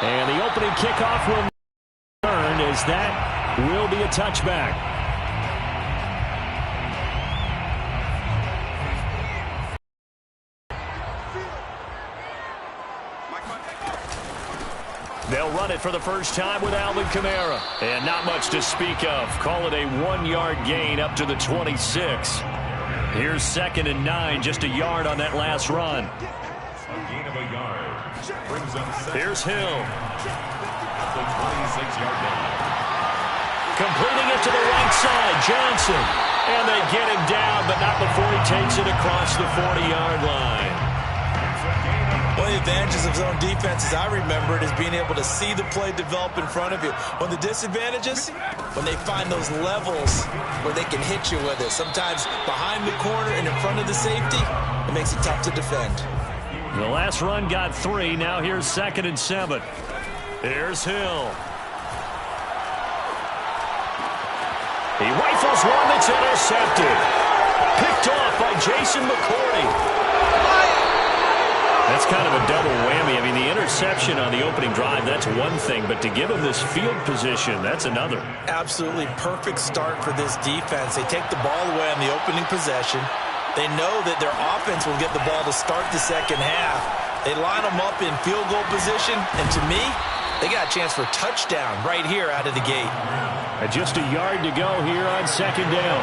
And the opening kickoff will turn as that will be a touchback. They'll run it for the first time with Alvin Kamara. And not much to speak of. Call it a 1-yard gain up to the 26. Here's 2nd and 9, just a yard on that last run. A gain of a yard. Brings up here's Hill. At the 26-yard line. Completing it to the right side, Johnson. And they get him down, but not before he takes it across the 40-yard line. One of the advantages of zone defense, as I remember it, is being able to see the play develop in front of you. One of the disadvantages, when they find those levels where they can hit you with it. Sometimes behind the corner and in front of the safety, it makes it tough to defend. The last run got 3. Now here's 2nd and 7. Here's Hill. He rifles one that's intercepted. Picked off by Jason McCourty. That's kind of a double whammy. I mean, the interception on the opening drive, that's one thing, but to give him this field position, that's another. Absolutely perfect start for this defense. They take the ball away on the opening possession. They know that their offense will get the ball to start the second half. They line them up in field goal position, and to me, they got a chance for a touchdown right here out of the gate. Just a yard to go here on 2nd down.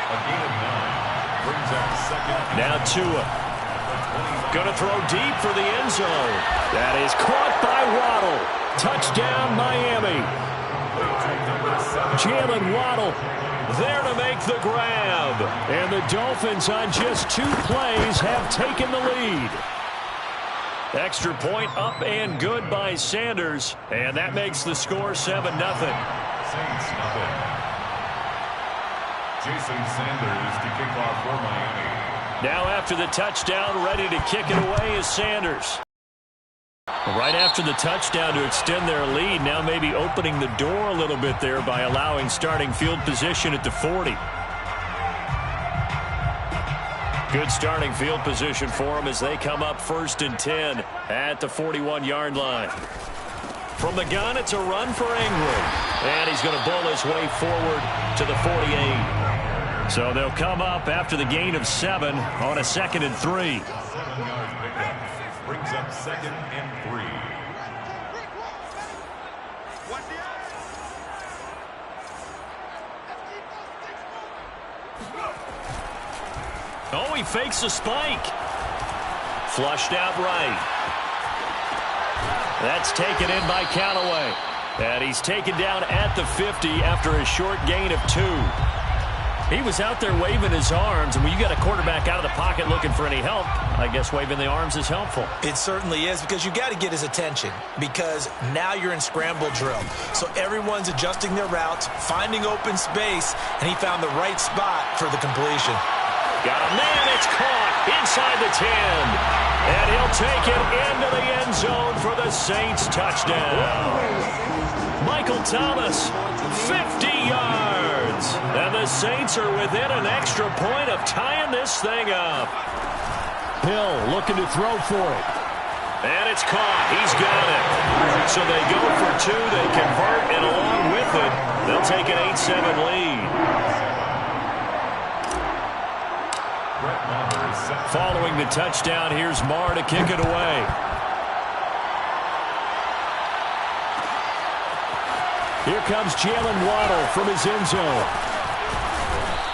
A gain of 9. Brings up 2nd. Now Tua. Going to throw deep for the end zone. That is caught by Waddle. Touchdown, Miami. Jalen Waddle there to make the grab. And the Dolphins on just 2 plays have taken the lead. Extra point up and good by Sanders. And that makes the score 7-0. Saints nothing. Jason Sanders to kick off for Miami. Now after the touchdown, ready to kick it away is Sanders. Right after the touchdown to extend their lead, now maybe opening the door a little bit there by allowing starting field position at the 40. Good starting field position for them as they come up 1st and 10 at the 41-yard line. From the gun, it's a run for Ingram. And he's going to bull his way forward to the 48. So they'll come up after the gain of 7 on a 2nd and 3. 7-yard pickup. Brings up 2nd and 3. Oh, he fakes a spike. Flushed out right. That's taken in by Callaway. And he's taken down at the 50 after a short gain of 2. He was out there waving his arms, and when you got a quarterback out of the pocket looking for any help, I guess waving the arms is helpful. It certainly is, because you got to get his attention, because now you're in scramble drill. So everyone's adjusting their routes, finding open space, and he found the right spot for the completion. Got a man, it's caught inside the 10. And he'll take it into the end zone for the Saints touchdown. Michael Thomas, 50 yards. And the Saints are within an extra point of tying this thing up. Hill looking to throw for it. And it's caught. He's got it. So they go for 2. They convert, and along with it, they'll take an 8-7 lead. Following the touchdown, here's Marr to kick it away. Here comes Jalen Waddle from his end zone.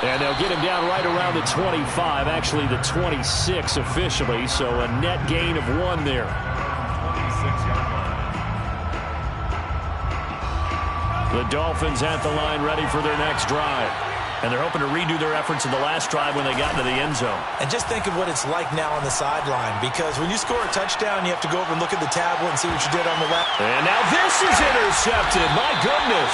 And they'll get him down right around the 25, actually the 26 officially, so a net gain of 1 there. 26-yard line. The Dolphins at the line ready for their next drive. And they're hoping to redo their efforts in the last drive when they got into the end zone. And just think of what it's like now on the sideline, because when you score a touchdown, you have to go over and look at the tablet and see what you did on the left. And now this is intercepted. My goodness.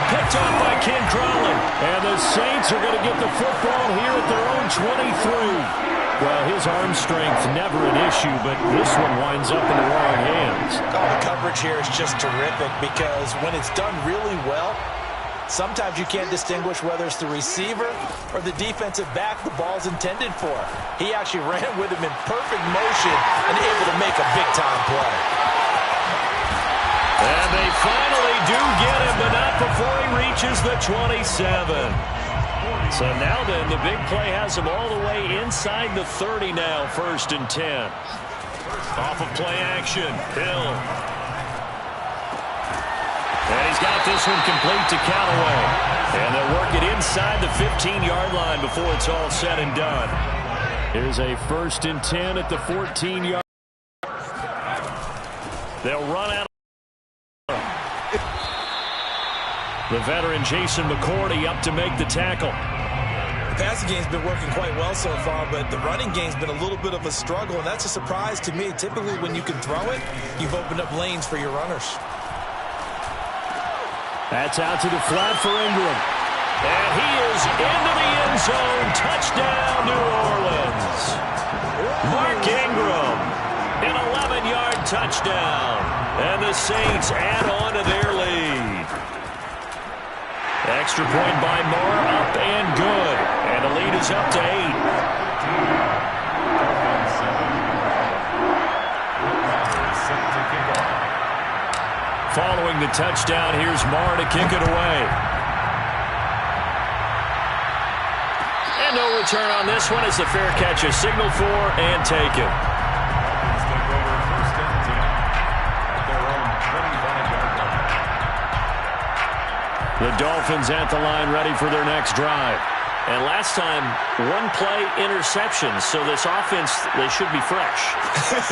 Picked off by Ken Crowley. And the Saints are going to get the football here at their own 23. Well, his arm strength never an issue, but this one winds up in the wrong hands. Oh, the coverage here is just terrific, because when it's done really well, Sometimes you can't distinguish whether it's the receiver or the defensive back the ball's intended for. He actually ran with him in perfect motion and able to make a big-time play. And they finally do get him, but not before he reaches the 27. So now then, the big play has him all the way inside the 30 now, 1st and 10. Off of play action, Hill. And he's got this one complete to Callaway. And they'll work it inside the 15-yard line before it's all said and done. Here's a 1st and 10 at the 14-yard. They'll run out. The veteran Jason McCourty up to make the tackle. The passing game's been working quite well so far, but the running game's been a little bit of a struggle, and that's a surprise to me. Typically, when you can throw it, you've opened up lanes for your runners. That's out to the flat for Ingram. And he is into the end zone. Touchdown, New Orleans. Mark Ingram, an 11-yard touchdown. And the Saints add on to their lead. Extra point by Moore, up and good. And the lead is up to 8. Following the touchdown, here's Moore to kick it away. And no return on this one as the fair catch is signaled for and taken. The Dolphins at the line ready for their next drive. And last time, one-play interception, so this offense, they should be fresh.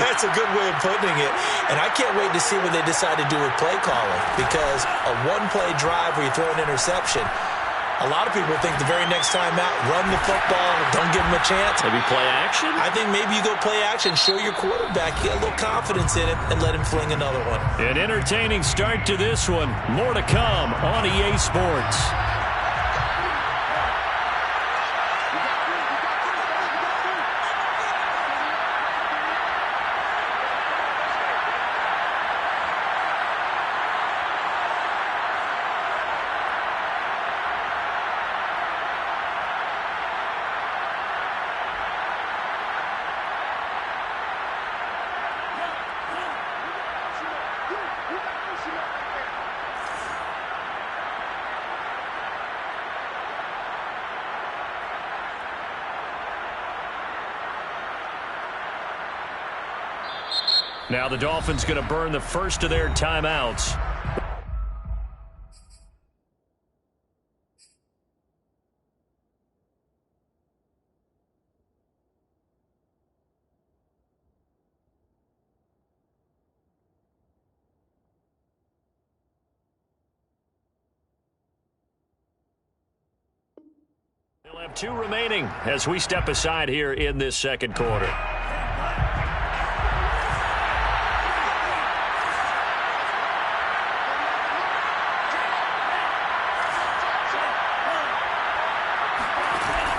That's a good way of putting it. And I can't wait to see what they decide to do with play calling, because a one-play drive where you throw an interception, a lot of people think the very next time out, run the football, don't give them a chance. Maybe play action? I think maybe you go play action, show your quarterback, get a little confidence in him, and let him fling another one. An entertaining start to this one. More to come on EA Sports. Now the Dolphins going to burn the first of their timeouts. They'll have 2 remaining as we step aside here in this second quarter.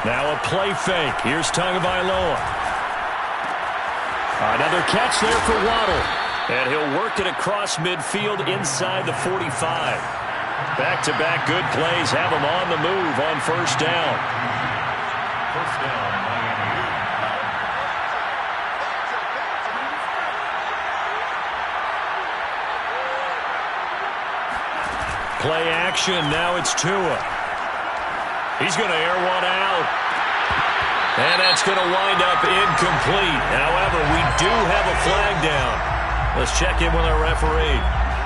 Now a play fake. Here's Tagovailoa. Another catch there for Waddle. And he'll work it across midfield inside the 45. Back-to-back good plays have him on the move on first down. First down, Miami. Play action. Now it's Tua. He's going to air one out. And that's going to wind up incomplete. However, we do have a flag down. Let's check in with our referee.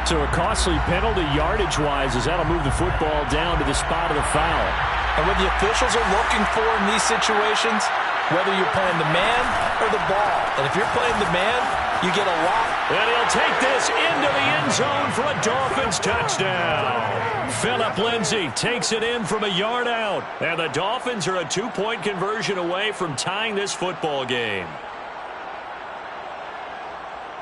So a costly penalty yardage-wise as that'll move the football down to the spot of the foul. And what the officials are looking for in these situations, whether you're playing the man or the ball. And if you're playing the man, you get a lot. And he'll take this into the end zone for a Dolphins touchdown. Phillip Lindsay takes it in from a yard out. And the Dolphins are a 2-point conversion away from tying this football game.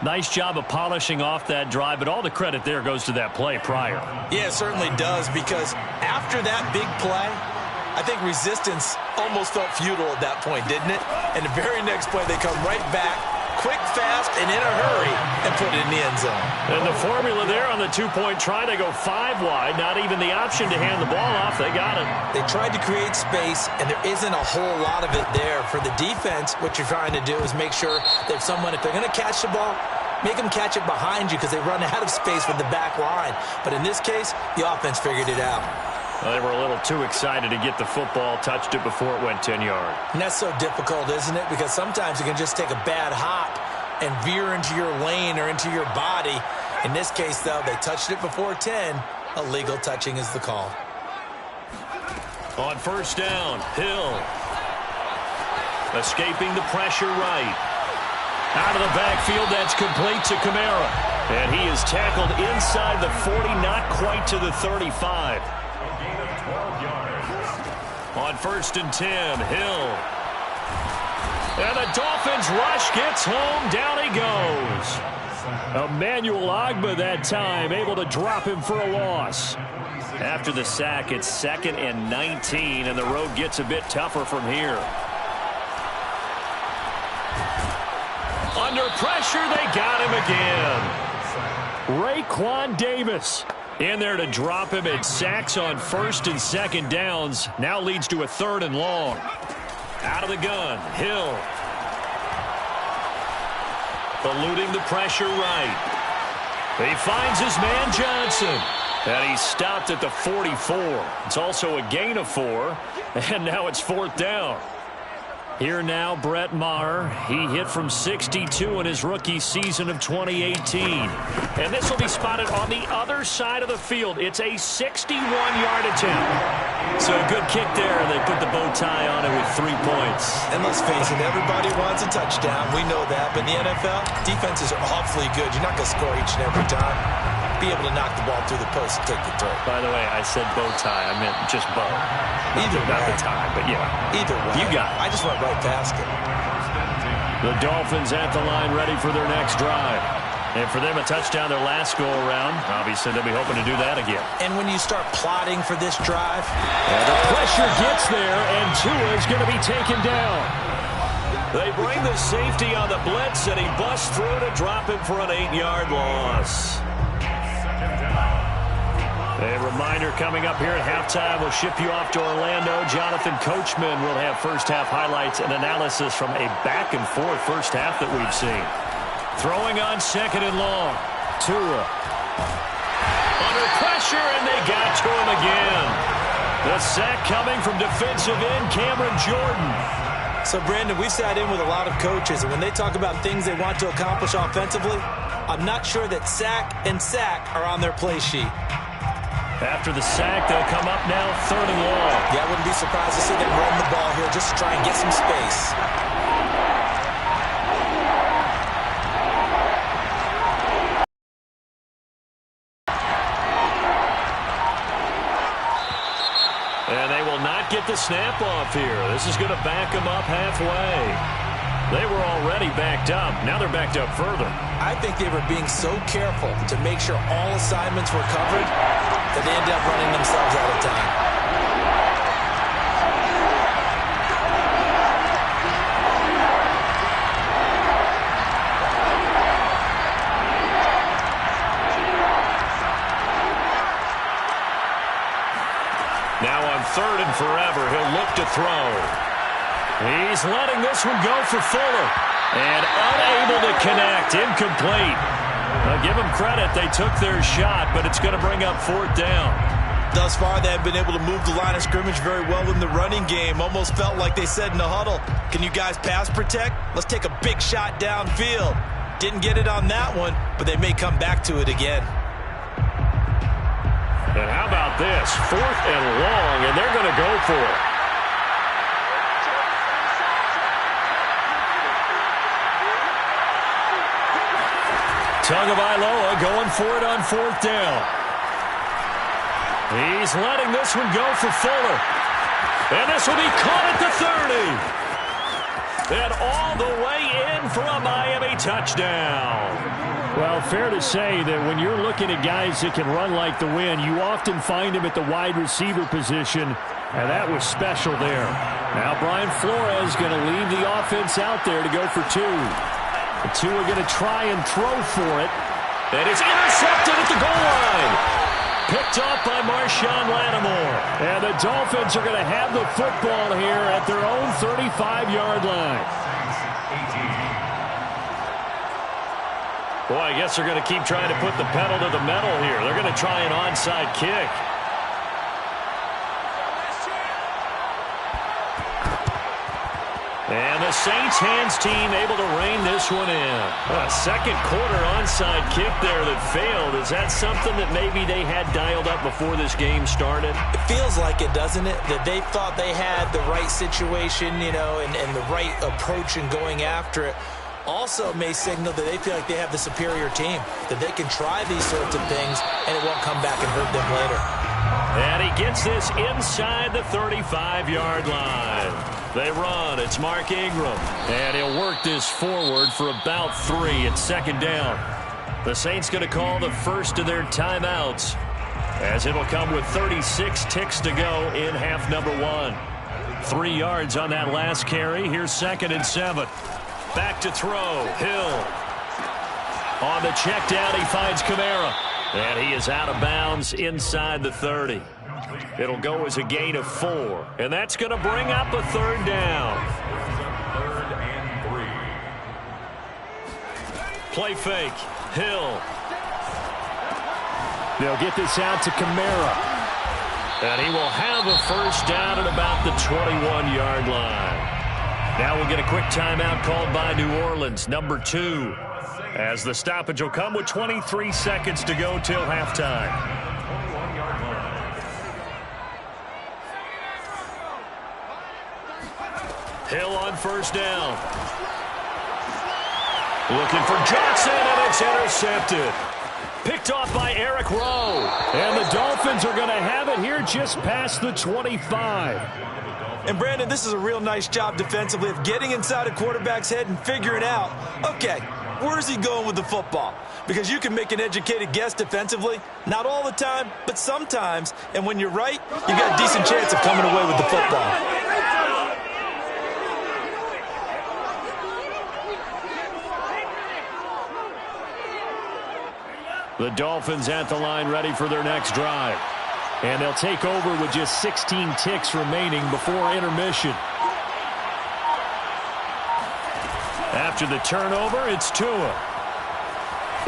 Nice job of polishing off that drive, but all the credit there goes to that play prior. Yeah, it certainly does, because after that big play, I think resistance almost felt futile at that point, didn't it? And the very next play, they come right back, quick, fast, and in a hurry and put it in the end zone. And the formula there on the two-point try, they go 5 wide. Not even the option to hand the ball off. They got it. They tried to create space, and there isn't a whole lot of it there. For the defense, what you're trying to do is make sure that someone, if they're going to catch the ball, make them catch it behind you because they run out of space with the back line. But in this case, the offense figured it out. Well, they were a little too excited to get the football, touched it before it went 10 yards. And that's so difficult, isn't it? Because sometimes you can just take a bad hop and veer into your lane or into your body. In this case, though, they touched it before 10. Illegal touching is the call. On first down, Hill. Escaping the pressure right. Out of the backfield, that's complete to Kamara. And he is tackled inside the 40, not quite to the 35. On first and 10, Hill. And the Dolphins rush gets home. Down he goes. Emmanuel Ogbah that time, able to drop him for a loss. After the sack, it's 2nd and 19, and the road gets a bit tougher from here. Under pressure, they got him again. Raekwon Davis in there to drop him. At sacks on first and second downs. Now leads to a 3rd and long. Out of the gun, Hill. Eluding the pressure right. He finds his man Johnson. And he's stopped at the 44. It's also a gain of 4. And now it's 4th down. Here now, Brett Maher. He hit from 62 in his rookie season of 2018. And this will be spotted on the other side of the field. It's a 61-yard attempt. So a good kick there. They put the bow tie on it with 3 points. And let's face it, everybody wants a touchdown. We know that. But in the NFL, defenses are awfully good. You're not going to score each and every time. Be able to knock the ball through the post and take the throw. By the way, I said bow tie. I meant just bow. Either not way. the tie, but yeah. Either way. You got it. I just went right past it. The Dolphins at the line ready for their next drive. And for them, a touchdown their last go-around. Obviously, they'll be hoping to do that again. And when you start plotting for this drive, the pressure gets there, and Tua is going to be taken down. They bring the safety on the blitz, and he busts through to drop him for an 8-yard loss. A reminder coming up here at halftime. We'll ship you off to Orlando. Jonathan Coachman will have first-half highlights and analysis from a back-and-forth first half that we've seen. Throwing on 2nd and long. Tua. Under pressure, and they got to him again. The sack coming from defensive end Cameron Jordan. So, Brandon, we sat in with a lot of coaches, and when they talk about things they want to accomplish offensively, I'm not sure that sack and sack are on their play sheet. After the sack, they'll come up now 3rd and long. Yeah, I wouldn't be surprised to see them run the ball here just to try and get some space. And they will not get the snap off here. This is going to back them up halfway. They were already backed up. Now they're backed up further. I think they were being so careful to make sure all assignments were covered that they ended up running themselves out of time. Now on 3rd and forever, he'll look to throw. He's letting this one go for Fuller. And unable to connect. Incomplete. Now give them credit. They took their shot, but it's going to bring up 4th down. Thus far, they have been able to move the line of scrimmage very well in the running game. Almost felt like they said in the huddle, can you guys pass protect? Let's take a big shot downfield. Didn't get it on that one, but they may come back to it again. And how about this? 4th and long, and they're going to go for it. Tagovailoa going for it on 4th down. He's letting this one go for Fuller. And this will be caught at the 30. And all the way in for a Miami touchdown. Well, fair to say that when you're looking at guys that can run like the wind, you often find them at the wide receiver position, and that was special there. Now Brian Flores going to leave the offense out there to go for 2. The two are going to try and throw for it. And it's intercepted at the goal line. Picked off by Marshawn Lattimore. And the Dolphins are going to have the football here at their own 35-yard line. Boy, I guess they're going to keep trying to put the pedal to the metal here. They're going to try an onside kick. And the Saints hands team able to rein this one in. A second quarter onside kick there that failed. Is that something that maybe they had dialed up before this game started? It feels like it, doesn't it? That they thought they had the right situation, you know, and the right approach in going after it. Also may signal that they feel like they have the superior team, that they can try these sorts of things and it won't come back and hurt them later. And he gets this inside the 35-yard line. They run. It's Mark Ingram. And he'll work this forward for about 3. It's second down. The Saints going to call the first of their timeouts, as it'll come with 36 ticks to go in half number 1. 3 yards on that last carry. Here's 2nd and 7. Back to throw. Hill. On the check down, he finds Kamara. And he is out of bounds inside the 30. It'll go as a gain of 4. And that's going to bring up a third down. 3rd and 3. Play fake. Hill. They'll get this out to Kamara. And he will have a first down at about the 21-yard line. Now we'll get a quick timeout called by New Orleans, number 2. As the stoppage will come with 23 seconds to go till halftime. Hill on first down. Looking for Johnson, and it's intercepted. Picked off by Eric Rowe. And the Dolphins are going to have it here just past the 25. And, Brandon, this is a real nice job defensively of getting inside a quarterback's head and figuring out, okay, where's he going with the football? Because you can make an educated guess defensively, not all the time, but sometimes. And when you're right, you got a decent chance of coming away with the football. The Dolphins at the line ready for their next drive. And they'll take over with just 16 ticks remaining before intermission. After the turnover, it's Tua.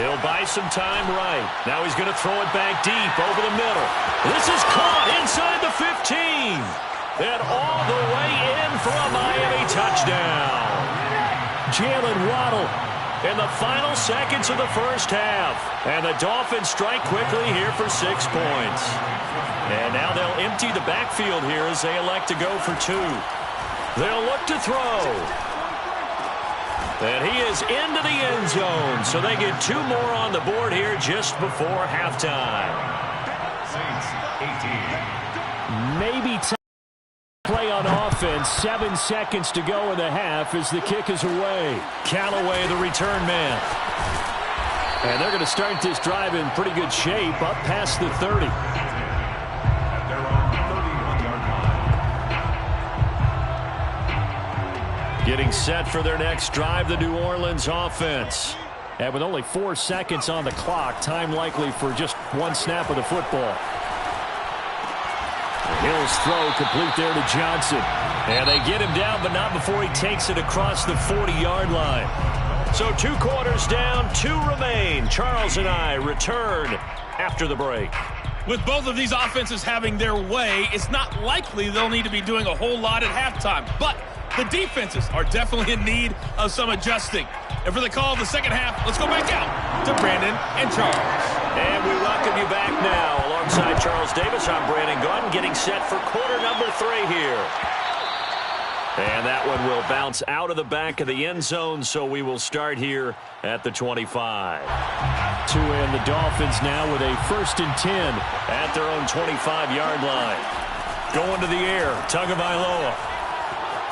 He'll buy some time right. Now he's going to throw it back deep over the middle. This is caught inside the 15. And all the way in for a Miami touchdown. Jalen Waddle in the final seconds of the first half. And the Dolphins strike quickly here for 6 points. And now they'll empty the backfield here as they elect to go for 2. They'll look to throw. And he is into the end zone. So they get 2 more on the board here just before halftime. Saints 18. Maybe play on offense. 7 seconds to go in the half as the kick is away. Callaway, the return man. And they're going to start this drive in pretty good shape up past the 30. Getting set for their next drive, the New Orleans offense. And with only 4 seconds on the clock, time likely for just 1 snap of the football. Hill's throw complete there to Johnson. And they get him down, but not before he takes it across the 40-yard line. So 2 quarters down, 2 remain. Charles and I return after the break. With both of these offenses having their way, it's not likely they'll need to be doing a whole lot at halftime. But the defenses are definitely in need of some adjusting. And for the call of the second half, let's go back out to Brandon and Charles. And we welcome you back now. Alongside Charles Davis, I'm Brandon Gunn, getting set for quarter number 3 here. And that one will bounce out of the back of the end zone, so we will start here at the 25. Tua and the Dolphins now with a 1st and 10 at their own 25-yard line. Going to the air, Tagovailoa.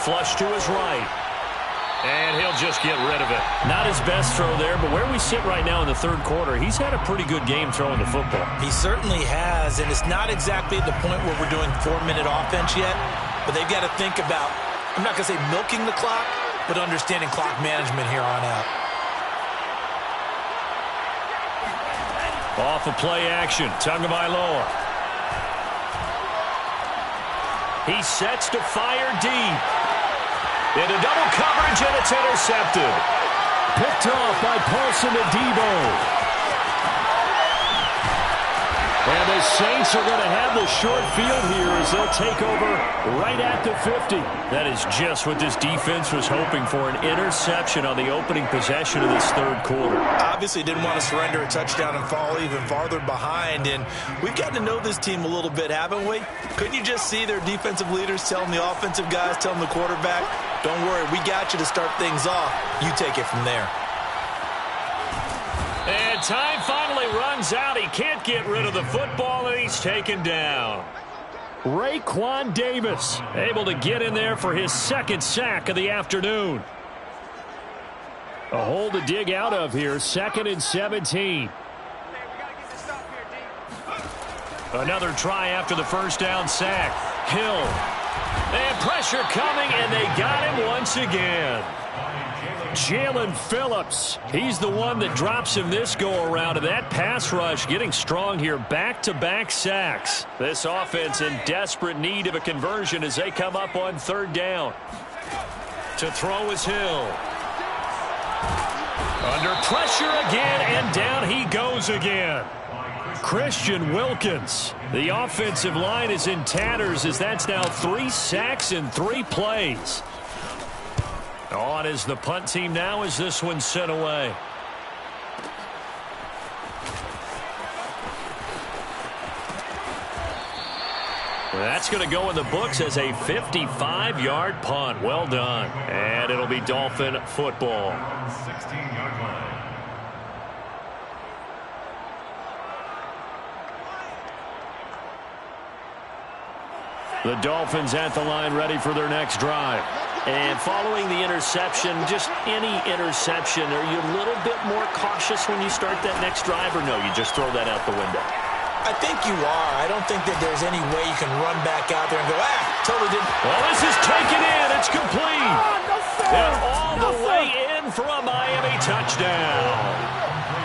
Flush to his right. And he'll just get rid of it. Not his best throw there, but where we sit right now in the 3rd quarter, he's had a pretty good game throwing the football. He certainly has, and it's not exactly at the point where we're doing 4-minute offense yet, but they've got to think about, I'm not going to say milking the clock, but understanding clock management here on out. Off of play action. Tagovailoa. He sets to fire deep. Into double coverage, and it's intercepted. Picked off by Paulson Adebo. And the Saints are going to have the short field here as they'll take over right at the 50. That is just what this defense was hoping for, an interception on the opening possession of this third quarter. Obviously didn't want to surrender a touchdown and fall even farther behind. And we've gotten to know this team a little bit, haven't we? Couldn't you just see their defensive leaders telling the offensive guys, telling the quarterback, don't worry, we got you to start things off. You take it from there. And time finally runs out. He can't get rid of the football, and he's taken down. Raekwon Davis able to get in there for his second sack of the afternoon. A hole to dig out of here, 2nd and 17. Another try after the first down sack. Hill. And pressure coming, and they got him once again. Jalen Phillips, he's the one that drops him this go-around, and that pass rush getting strong here, back-to-back sacks. This offense in desperate need of a conversion as they come up on 3rd down. To throw is Hill. Under pressure again, and down he goes again. Christian Wilkins. The offensive line is in tatters as that's now 3 sacks in 3 plays. On is the punt team now as this one's sent away. That's going to go in the books as a 55-yard punt. Well done. And it'll be Dolphin football. 16-yard line. The Dolphins at the line ready for their next drive. And following the interception, just any interception, are you a little bit more cautious when you start that next drive, or no, you just throw that out the window? I think you are. I don't think that there's any way you can run back out there and go, totally didn't. Well, this is taken in. It's complete. And all the way in for a Miami touchdown.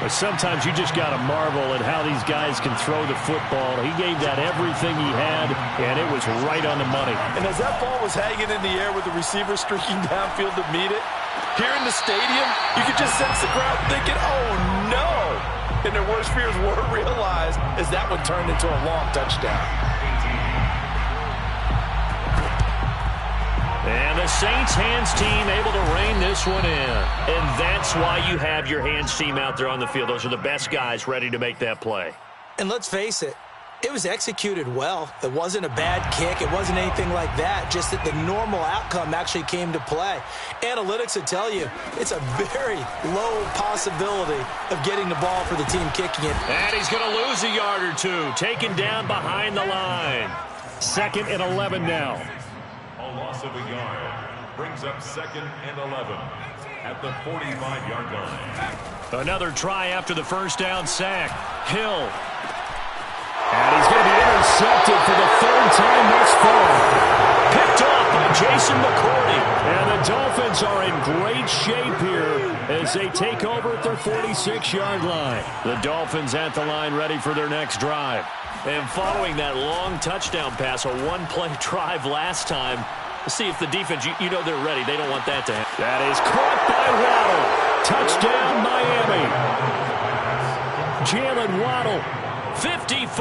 But sometimes you just got to marvel at how these guys can throw the football. He gave that everything he had, and it was right on the money. And as that ball was hanging in the air with the receiver streaking downfield to meet it, here in the stadium, you could just sense the crowd thinking, oh, no. And their worst fears were realized as that one turned into a long touchdown. And the Saints hands team able to rein this one in. And that's why you have your hands team out there on the field. Those are the best guys ready to make that play. And let's face it, it was executed well. It wasn't a bad kick. It wasn't anything like that. Just that the normal outcome actually came to play. Analytics will tell you it's a very low possibility of getting the ball for the team kicking it. And he's going to lose a yard or two. Taken down behind the line. 2nd and 11 now. A loss of a yard brings up 2nd and 11 at the 45-yard line. Another try after the first down sack. Hill. And he's going to be intercepted for the 3rd time thus far. Picked off by Jason McCourty. And the Dolphins are in great shape here as they take over at their 46-yard line. The Dolphins at the line ready for their next drive. And following that long touchdown pass, a one-play drive last time, let's see if the defense, you know they're ready. They don't want that to happen. That is caught by Waddle. Touchdown, Miami. Jalen Waddle, 54.